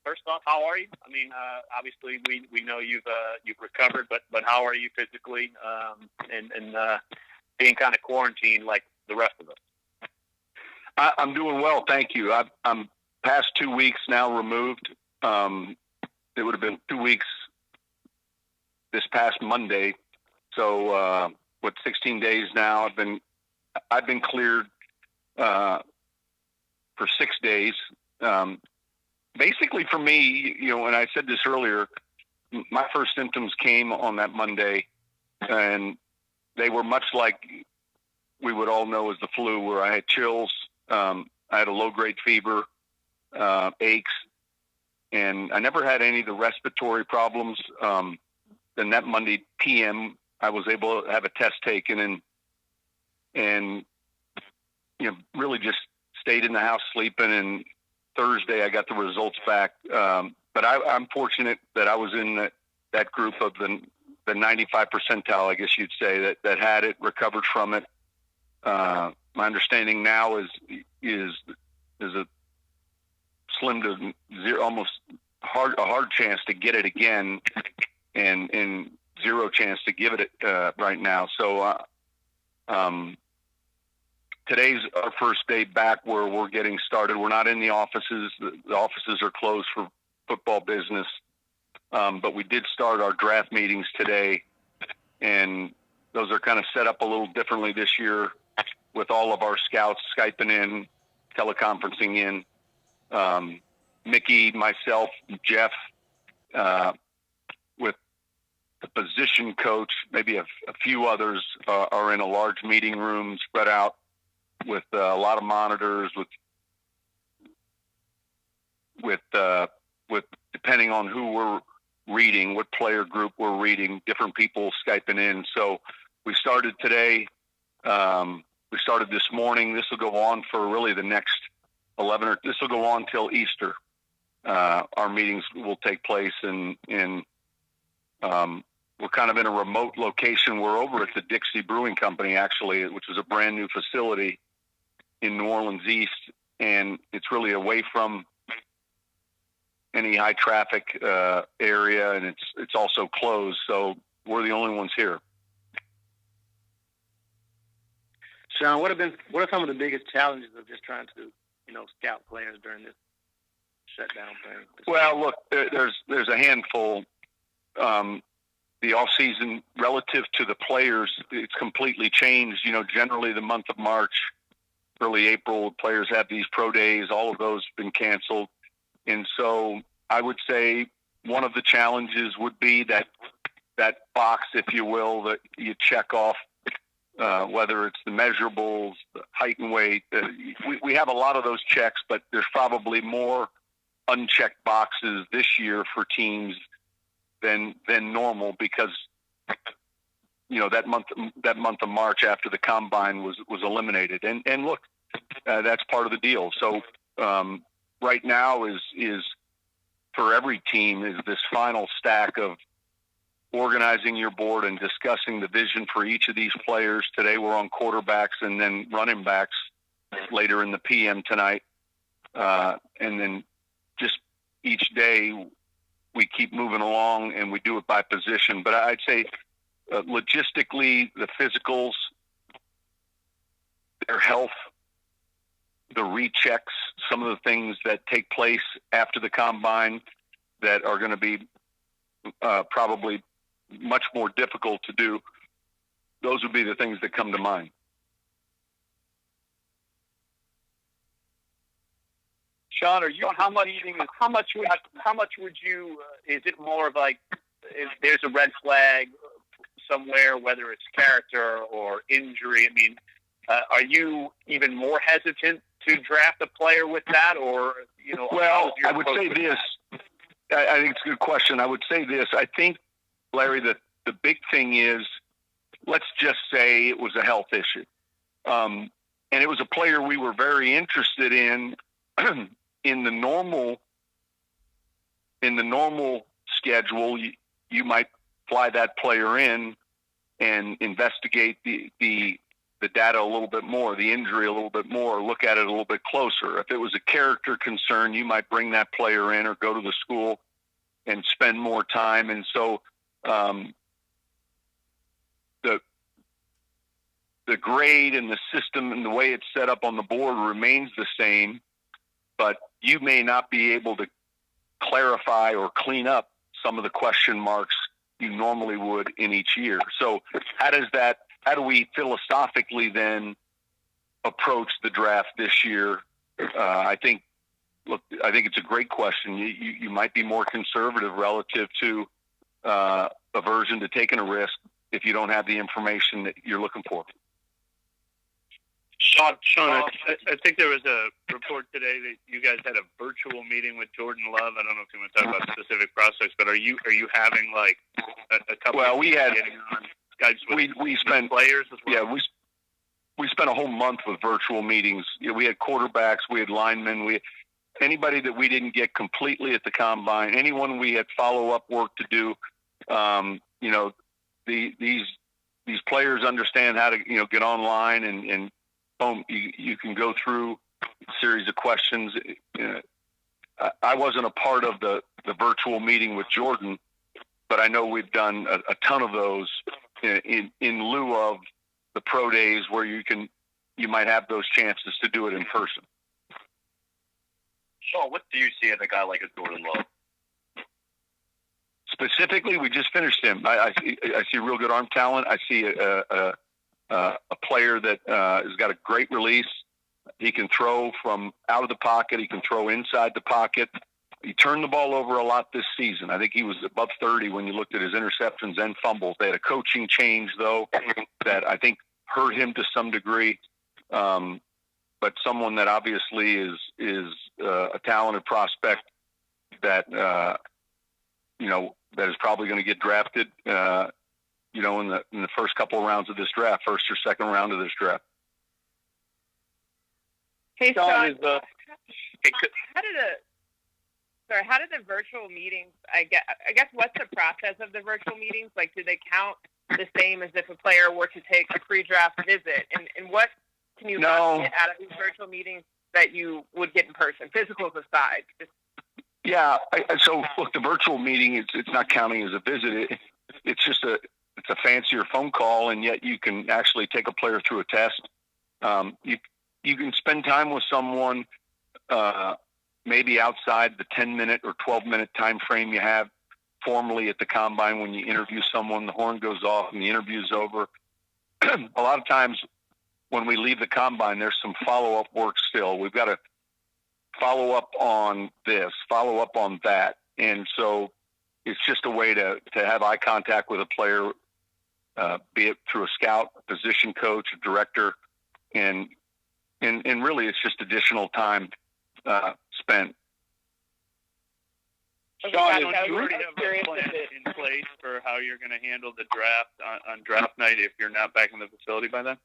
first off, how are you? I mean, obviously we know you've recovered, but how are you physically, and being kind of quarantined like the rest of us? I'm doing well, thank you. I'm past 2 weeks now removed. It would have been 2 weeks this past Monday. So, 16 days now? I've been cleared for 6 days. Basically, for me, and I said this earlier, my first symptoms came on that Monday, and they were much like we would all know as the flu, where I had chills, I had a low-grade fever, aches, and I never had any of the respiratory problems. Then that Monday PM, I was able to have a test taken and really just stayed in the house sleeping. And Thursday I got the results back. But I'm fortunate that I was in that group of the 95 percentile, I guess you'd say, that had it, recovered from it. My understanding now is a slim to zero, almost a hard chance to get it again, and zero chance to give it right now. So today's our first day back where we're getting started. We're not in the offices. The offices are closed for football business. But we did start our draft meetings today, and those are kind of set up a little differently this year, with all of our scouts Skyping in, teleconferencing in. Mickey, myself, Jeff, with the position coach, maybe a few others are in a large meeting room spread out with a lot of monitors, with depending on who we're reading, what player group we're reading, different people Skyping in. So we started today. We started this morning. This will go on for really the next 11, or this will go on till Easter. Our meetings will take place, and we're kind of in a remote location. We're over at the Dixie Brewing Company, actually, which is a brand new facility in New Orleans East, and it's really away from any high traffic area, and it's also closed. So we're the only ones here. Sean, what are some of the biggest challenges of just trying to, scout players during this shutdown thing? Well, look, there's a handful. The off season relative to the players, it's completely changed. Generally the month of March, early April, players have these pro days. All of those have been canceled. And so I would say one of the challenges would be that box, if you will, that you check off, whether it's the measurables, the height and weight. We have a lot of those checks, but there's probably more unchecked boxes this year for teams than normal, because that month of March after the combine was eliminated. And look, that's part of the deal. So right now is for every team is this final stack of organizing your board and discussing the vision for each of these players. Today we're on quarterbacks and then running backs later in the PM tonight. And then just each day we keep moving along and we do it by position. But I'd say logistically, the physicals, their health, the rechecks, some of the things that take place after the combine that are going to be probably much more difficult to do. Those would be the things that come to mind. Sean, how much would you, is it more of like, if there's a red flag somewhere, whether it's character or injury? I mean, are you even more hesitant to draft a player with that, or, Well, I would say this. I think it's a good question. I would say this. I think, Larry, that the big thing is, let's just say it was a health issue. And it was a player we were very interested in. In the normal schedule, you might fly that player in and investigate the the data a little bit more, the injury a little bit more, look at it a little bit closer. If it was a character concern, you might bring that player in or go to the school and spend more time. And so the grade and the system and the way it's set up on the board remains the same, but you may not be able to clarify or clean up some of the question marks you normally would in each year. So how do we philosophically then approach the draft this year? I think it's a great question. You might be more conservative relative to aversion to taking a risk if you don't have the information that you're looking for. Sean, I think there was a report today that you guys had a virtual meeting with Jordan Love. I don't know if you want to talk about specific prospects, but are you having like a couple? Well, we had on Skypes with we spent players as well. Yeah, we spent a whole month with virtual meetings. We had quarterbacks, we had linemen, anybody that we didn't get completely at the combine, anyone we had follow-up work to do. These players understand how to get online and you can go through a series of questions. I wasn't a part of the virtual meeting with Jordan, but I know we've done a ton of those in lieu of the pro days where you might have those chances to do it in person. Sean, what do you see in a guy like a Jordan Love? Specifically, we just finished him. I see real good arm talent. I see a player that has got a great release. He can throw from out of the pocket. He can throw inside the pocket. He turned the ball over a lot this season. I think he was above 30 when you looked at his interceptions and fumbles. They had a coaching change, though, that I think hurt him to some degree. But someone that obviously is a talented prospect that that is probably going to get drafted in the first couple of rounds of this draft, first or second round of this draft. Hey, Sean, how did the virtual meetings, I guess what's the process of the virtual meetings? Like, do they count the same as if a player were to take a pre-draft visit? And what can you get out of these virtual meetings that you would get in person, physicals aside? Yeah. So look, the virtual meeting, it's not counting as a visit. It's just it's a fancier phone call, and yet you can actually take a player through a test. You can spend time with someone maybe outside the 10-minute or 12-minute time frame you have formally at the combine. When you interview someone, the horn goes off and the interview's over. A lot of times when we leave the combine, there's some follow-up work still. We've got to follow up on this, follow up on that. And so it's just a way to have eye contact with a player, be it through a scout, a position coach, a director, and really it's just additional time spent. Sean, do you already have a plan in place for how you're going to handle the draft on draft night if you're not back in the facility by then?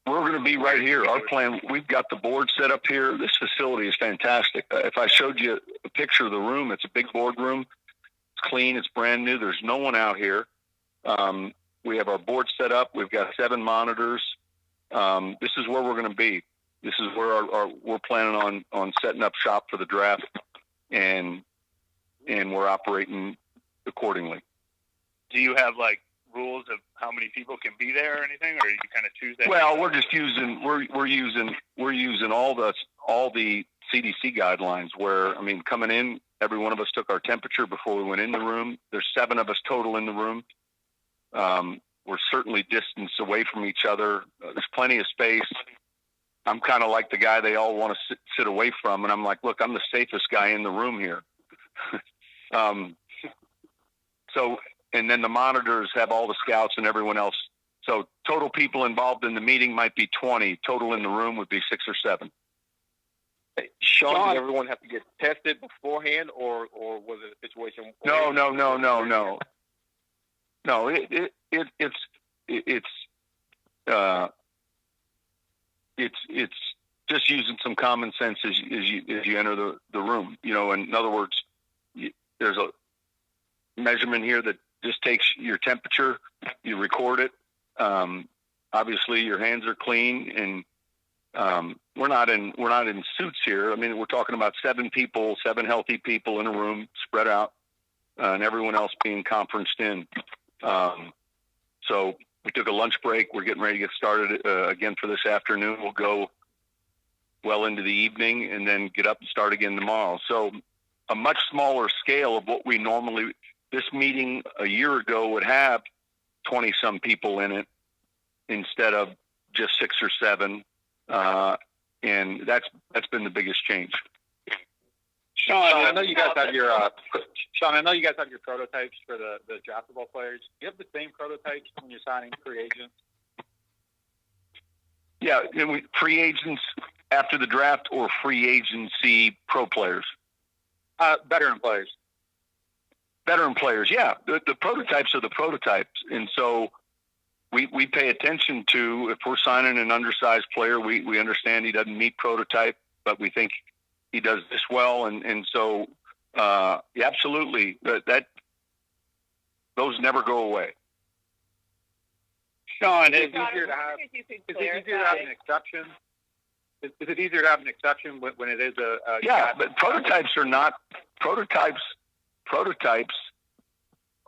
We're going to be right here. Our plan, we've got the board set up here. This facility is fantastic. If I showed you a picture of the room, it's a big boardroom. It's clean. It's brand new. There's no one out here. We have our board set up. We've got 7 monitors. This is where we're going to be. This is where we're planning on setting up shop for the draft, and we're operating accordingly. Do you have rules of how many people can be there or anything, or you kind of choose that? Well, we're just using all the CDC guidelines. Where coming in, every one of us took our temperature before we went in the room. There's 7 of us total in the room. We're certainly distanced away from each other. There's plenty of space. I'm kind of like the guy they all want to sit away from, and I'm like, look, I'm the safest guy in the room here. And then the monitors have all the scouts and everyone else. So total people involved in the meeting might be 20. Total in the room would be 6 or 7. Hey, Sean, did everyone have to get tested beforehand, or was it a situation? No. No, it's just using some common sense as you enter the room. In other words, there's a measurement here that just takes your temperature, you record it. I'm obviously your hands are clean, and we're not in suits here. I mean, we're talking about 7 healthy people in a room spread out, and everyone else being conferenced in. So we took a lunch break. We're getting ready to get started again for this afternoon. We'll go well into the evening and then get up and start again tomorrow. So a much smaller scale of what we normally, this meeting a year ago would have 20 some people in it instead of just 6 or 7. And that's been the biggest change. Sean, I know you guys have your prototypes for the draftable players. Do you have the same prototypes when you're signing free agents? Yeah, free agents after the draft or free agency pro players? Veteran players. Veteran players, yeah. The prototypes are the prototypes. And so we pay attention to, if we're signing an undersized player, we understand he doesn't meet prototype, but we think he does this well. And so, yeah, absolutely, that those never go away. Sean, is it easier to have an exception? Is it easier to have an exception when it is a yeah, but prototypes are not prototypes. Prototypes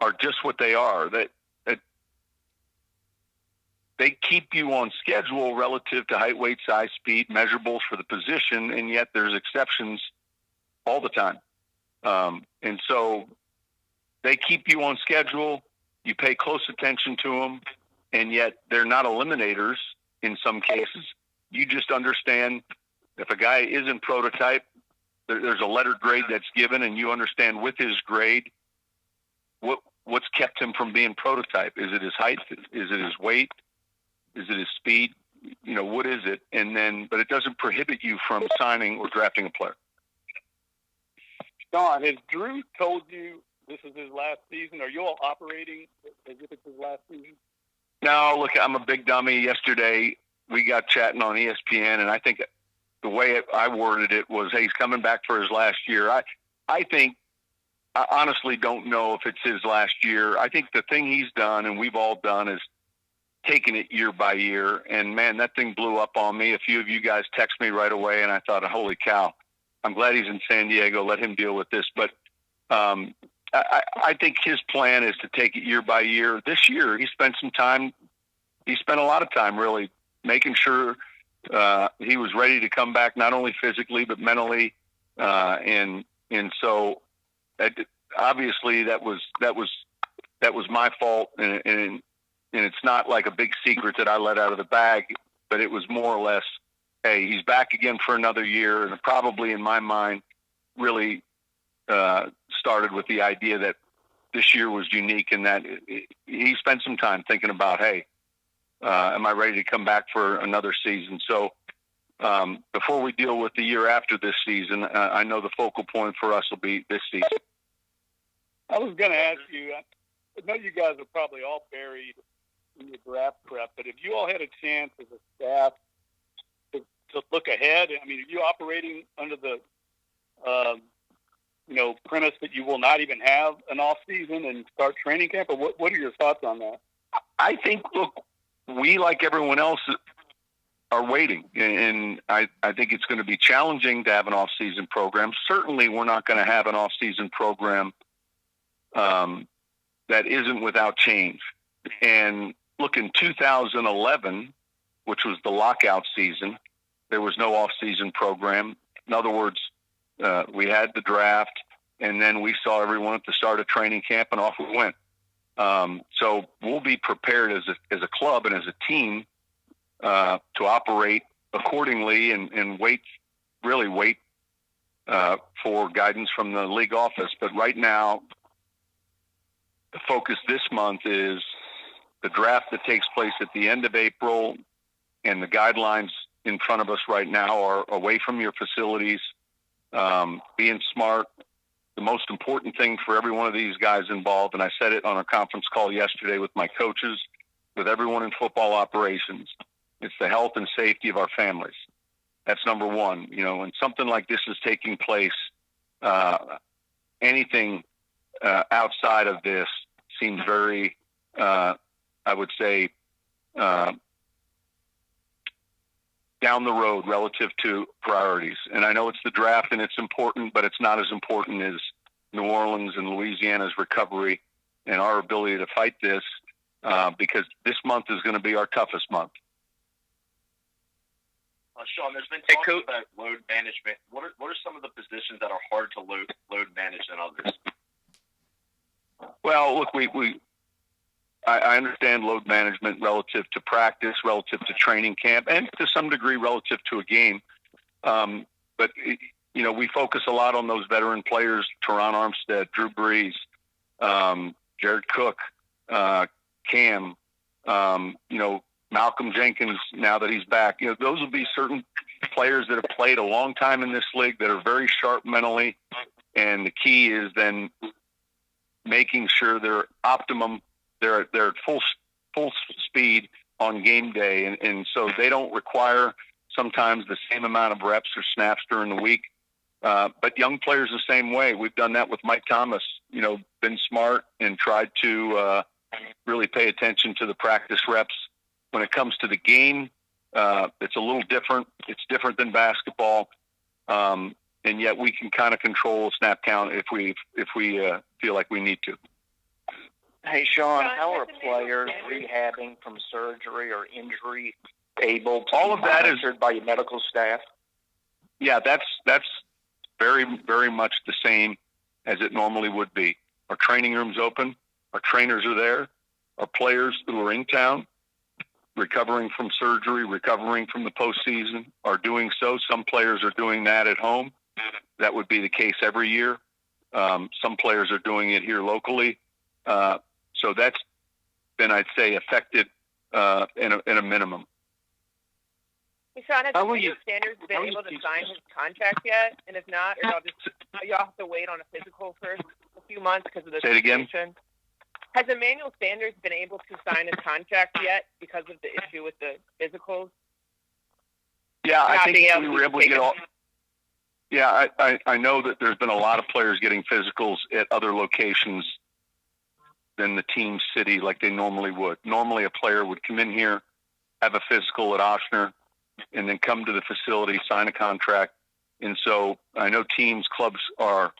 are just what they are. That they keep you on schedule relative to height, weight, size, speed, measurables for the position, and yet there's exceptions all the time. And so they keep you on schedule. You pay close attention to them, and yet they're not eliminators in some cases. You just understand if a guy isn't prototype, there's a letter grade that's given, and you understand with his grade what's kept him from being prototype. Is it his height? Is it his weight? Is it his speed? What is it? And then, but it doesn't prohibit you from signing or drafting a player. Sean, has Drew told you this is his last season? Are you all operating as if it's his last season? No, look, I'm a big dummy. Yesterday, we got chatting on ESPN, and I think the way I worded it was, hey, he's coming back for his last year. I think, I honestly don't know if it's his last year. I think the thing he's done, and we've all done, is taking it year by year. And, man, that thing blew up on me. A few of you guys text me right away, and I thought, holy cow, I'm glad he's in San Diego. Let him deal with this. But I think his plan is to take it year by year. This year, he spent a lot of time really making sure he was ready to come back, not only physically but mentally, and so obviously that was my fault, and it's not like a big secret that I let out of the bag, but it was more or less, hey, he's back again for another year, and probably in my mind really started with the idea that this year was unique in that he spent some time thinking about, hey, am I ready to come back for another season? So before we deal with the year after this season, I know the focal point for us will be this season. I was going to ask you, I know you guys are probably all buried in your draft prep, but if you all had a chance as a staff to look ahead, I mean, are you operating under the premise that you will not even have an off season and start training camp, or what are your thoughts on that? I think, look, we, like everyone else, are waiting, and I think it's going to be challenging to have an off-season program. Certainly, we're not going to have an off-season program that isn't without change. And look, in 2011, which was the lockout season, there was no off-season program. In other words, we had the draft, and then we saw everyone at the start of training camp, and off we went. So we'll be prepared as a club and as a team to operate accordingly and wait for guidance from the league office. But right now, the focus this month is the draft that takes place at the end of April, and the guidelines in front of us right now are away from your facilities, being smart. The most important thing for every one of these guys involved, and I said it on a conference call yesterday with my coaches, with everyone in football operations, it's the health and safety of our families. That's number one. When something like this is taking place, anything outside of this seems very, I would say, down the road relative to priorities. And I know it's the draft and it's important, but it's not as important as New Orleans and Louisiana's recovery and our ability to fight this, because this month is going to be our toughest month. Sean, there's been talk about load management. What are some of the positions that are hard to load manage than others? Well, look, I understand load management relative to practice, relative to training camp, and to some degree relative to a game. But we focus a lot on those veteran players: Teron Armstead, Drew Brees, Jared Cook, Cam. Malcolm Jenkins, now that he's back, those will be certain players that have played a long time in this league that are very sharp mentally. And the key is then making sure they're optimum, they're at full speed on game day. And so they don't require sometimes the same amount of reps or snaps during the week. But young players the same way. We've done that with Mike Thomas, been smart and tried to really pay attention to the practice reps. When it comes to the game, it's a little different. It's different than basketball, and yet we can kind of control snap count if we feel like we need to. Hey, Sean, how are players rehabbing from surgery or injury able to all of that is monitored by your medical staff? Yeah, that's very, very much the same as it normally would be. Our training room's open. Our trainers are there. Our players who are in town, recovering from surgery, recovering from the postseason, are doing so. Some players are doing that at home. That would be the case every year. Some players are doing it here locally. So that's been, I'd say, effective in a minimum. Hey, Sean, has the Sanders been able to sign his contract yet? And if not, or y'all have to wait on a physical for a few months because of the situation? Say it again? Has Emmanuel Sanders been able to sign his contract yet because of the issue with the physicals? Yeah, I think we were able to get all. Yeah, I know that there's been a lot of players getting physicals at other locations than the team city like they normally would. Normally, a player would come in here, have a physical at Ochsner, and then come to the facility, sign a contract. And so I know teams, clubs are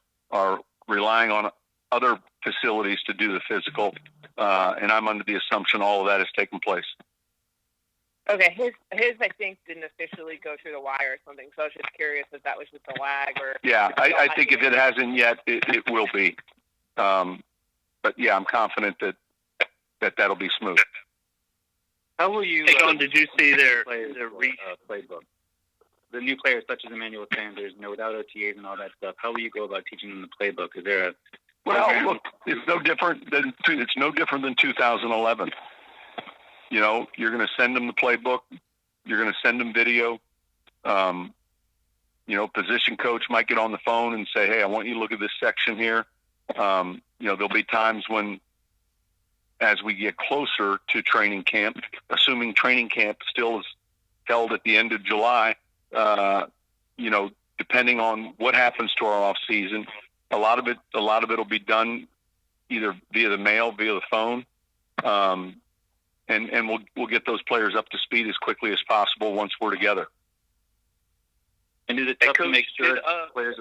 relying on other facilities to do the physical, and I'm under the assumption all of that has taken place. Okay, his I think didn't officially go through the wire or something, so I was just curious if that was just a lag or. Yeah, I think if it hasn't yet, it will be. But yeah, I'm confident that'll be smooth. How will you? Sean, did you see their playbook? The new players such as Emmanuel Sanders, without OTAs and all that stuff. How will you go about teaching them the playbook? Is there a Well, look, it's no different than 2011. You're going to send them the playbook. You're going to send them video. Position coach might get on the phone and say, "Hey, I want you to look at this section here." There'll be times when, as we get closer to training camp, assuming training camp still is held at the end of July, depending on what happens to our off season, a lot of it will be done either via the mail, via the phone, and we'll get those players up to speed as quickly as possible once we're together. And is it tough to make sure players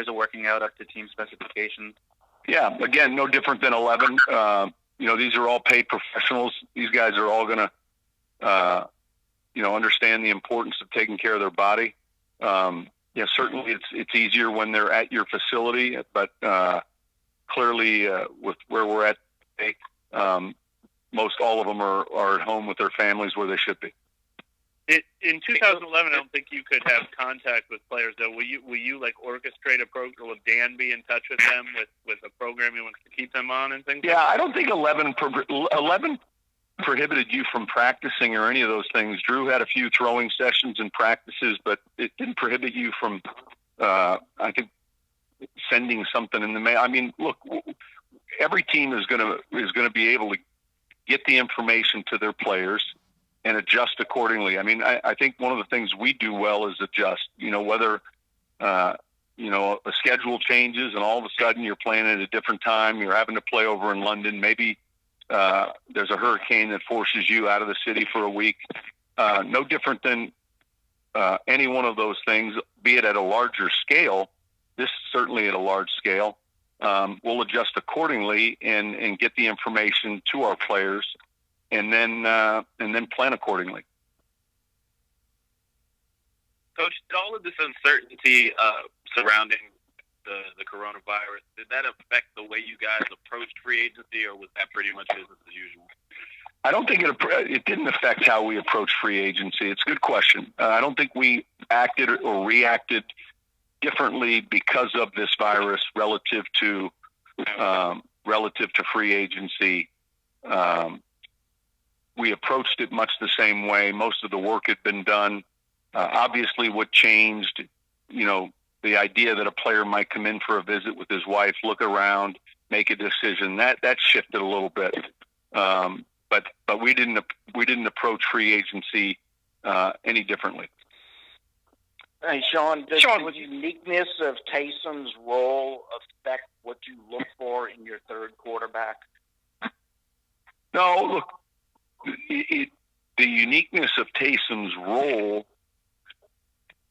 are working out up to team specifications? Yeah, again, no different than 11. These are all paid professionals. These guys are all going to, understand the importance of taking care of their body. Certainly it's easier when they're at your facility, but clearly with where we're at today, most all of them are at home with their families where they should be. In 2011, I don't think you could have contact with players, though. Will you like orchestrate a program? Will Dan be in touch with them with a program you want to keep them on and things? Yeah, I don't think 11 prohibited you from practicing or any of those things. Drew had a few throwing sessions and practices, but it didn't prohibit you from, I think, sending something in the mail. I mean, look, every team is going to be able to get the information to their players and adjust accordingly. I mean, I think one of the things we do well is adjust. Whether a schedule changes and all of a sudden you're playing at a different time, you're having to play over in London. Maybe there's a hurricane that forces you out of the city for a week. No different than any one of those things, be it at a larger scale, this is certainly at a large scale, we'll adjust accordingly and get the information to our players, and then plan accordingly. Coach, did all of this uncertainty surrounding the coronavirus, did that affect the way you guys approached free agency, or was that pretty much business as usual? I don't think it didn't affect how we approach free agency. It's a good question. I don't think we acted or reacted differently because of this virus relative to free agency. We approached it much the same way. Most of the work had been done. Obviously, what changed, the idea that a player might come in for a visit with his wife, look around, make a decision, that shifted a little bit. But we didn't approach free agency any differently. Hey, Sean, does the uniqueness of Taysom's role affect what you look for in your third quarterback? No, look, the uniqueness of Taysom's role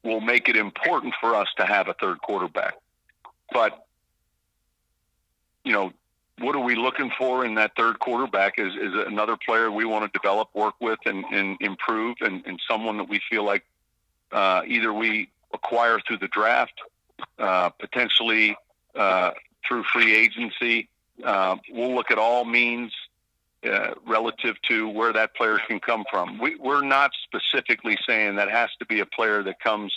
will make it important for us to have a third quarterback. But, what are we looking for in that third quarterback is another player we want to develop, work with, and improve, and someone that we feel like either we acquire through the draft, potentially through free agency. We'll look at all means relative to where that player can come from. We're not specifically saying that has to be a player that comes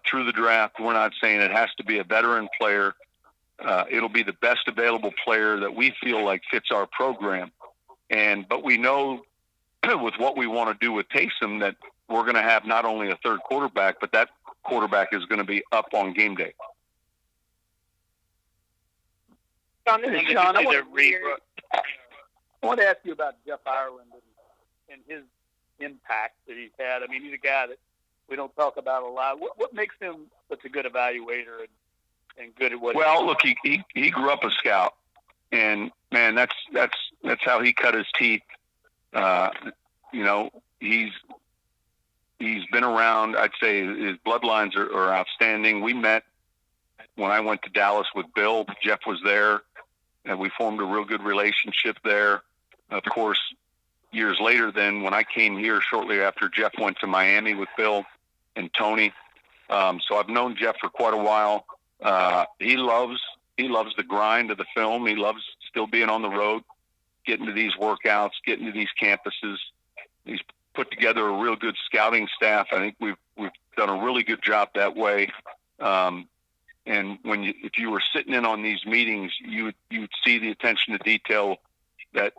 through the draft. We're not saying it has to be a veteran player. It'll be the best available player that we feel like fits our program. But we know with what we want to do with Taysom that we're going to have not only a third quarterback, but that quarterback is going to be up on game day. Sean, I want to ask you about Jeff Ireland and his impact that he's had. I mean, he's a guy that we don't talk about a lot. What makes him such a good evaluator and good at what? Well, look, he grew up a scout, and man, that's how he cut his teeth. He's been around. I'd say his bloodlines are outstanding. We met when I went to Dallas with Bill. Jeff was there, and we formed a real good relationship there. Of course, years later, then when I came here shortly after Jeff went to Miami with Bill and Tony, so I've known Jeff for quite a while. He loves the grind of the film. He loves still being on the road, getting to these workouts, getting to these campuses. He's put together a real good scouting staff. I think we've done a really good job that way. And if you were sitting in on these meetings, you'd see the attention to detail that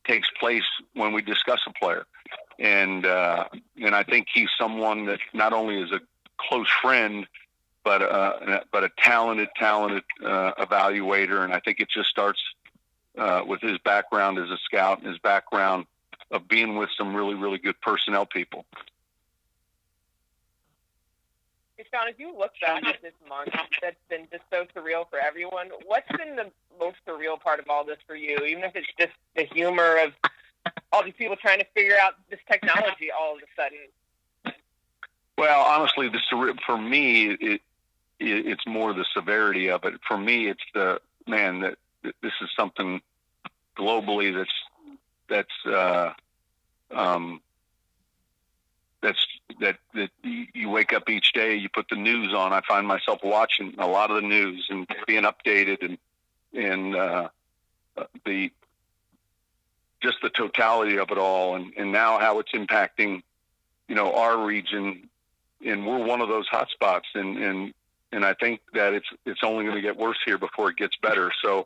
takes place when we discuss a player. And I think he's someone that not only is a close friend, but a talented evaluator. And I think it just starts with his background as a scout and his background of being with some really, really good personnel people. Hey, Sean, as you look back at this month that's been just so surreal for everyone, what's been the most surreal part of all this for you, even if it's just the humor of all these people trying to figure out this technology all of a sudden? Well, honestly, for me, it's more the severity of it. For me, it's that this is something globally that you wake up each day, you put the news on. I find myself watching a lot of the news and being updated and just the totality of it all, and now how it's impacting, our region, and we're one of those hot spots, and I think that it's only going to get worse here before it gets better. So,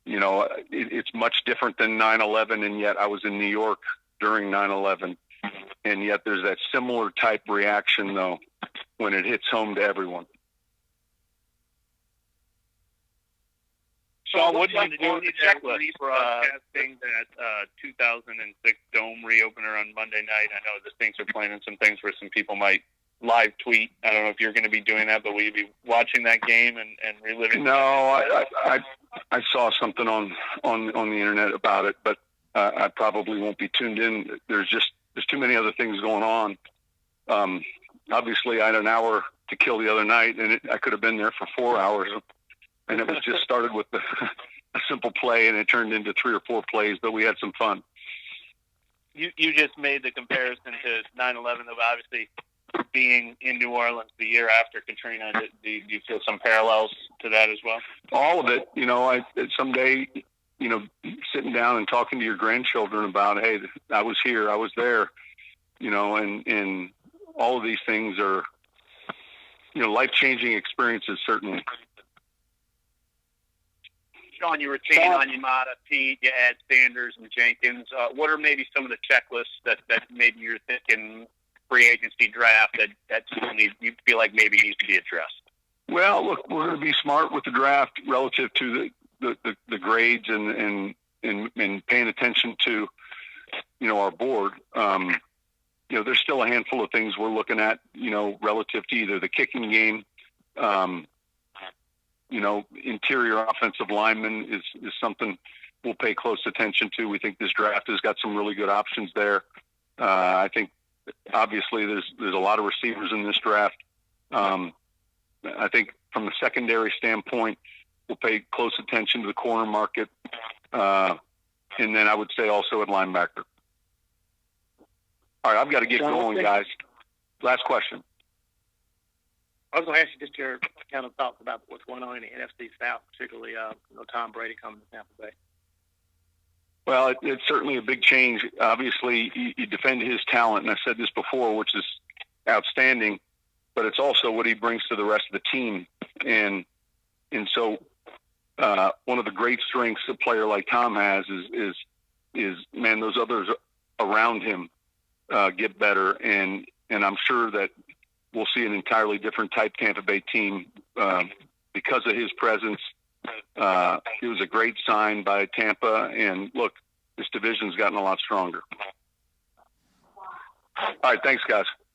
it's much different than 9/11, and yet I was in New York during 9/11, and yet there's that similar type reaction, though, when it hits home to everyone. Sean, what did you do with the checklist? Rebroadcasting that 2006 Dome reopener on Monday night. I know the Saints are planning some things where some people might live tweet. I don't know if you're going to be doing that, but will you be watching that game and reliving? No, I saw something on the internet about it, but I probably won't be tuned in. There's there's too many other things going on. Obviously, I had an hour to kill the other night, and I could have been there for 4 hours. And it was just started with a simple play, and it turned into 3 or 4 plays, but we had some fun. You just made the comparison to 9/11 of obviously being in New Orleans the year after Katrina. Do you feel some parallels to that as well? All of it. Someday, sitting down and talking to your grandchildren about, hey, I was here, I was there, and all of these things are, life-changing experiences, certainly. Sean, you retain Onyemata, Pete, you add Sanders and Jenkins. What are maybe some of the checklists that maybe you're thinking free agency draft that you feel like maybe needs to be addressed? Well, look, we're going to be smart with the draft relative to the grades and paying attention to, our board. There's still a handful of things we're looking at, relative to either the kicking game, interior offensive lineman is something we'll pay close attention to. We think this draft has got some really good options there. I think obviously there's a lot of receivers in this draft. I think from the secondary standpoint, we'll pay close attention to the corner market. And then I would say also at linebacker. All right, I've got to get going, guys. Last question. I was going to ask you just your kind of thoughts about what's going on in the NFC South, particularly Tom Brady coming to Tampa Bay. Well, it's certainly a big change. Obviously, you defend his talent, and I said this before, which is outstanding, but it's also what he brings to the rest of the team. And so one of the great strengths a player like Tom has is man, those others around him get better. And I'm sure that we'll see an entirely different type Tampa Bay team because of his presence. It was a great sign by Tampa, and look, this division's gotten a lot stronger. All right, thanks, guys.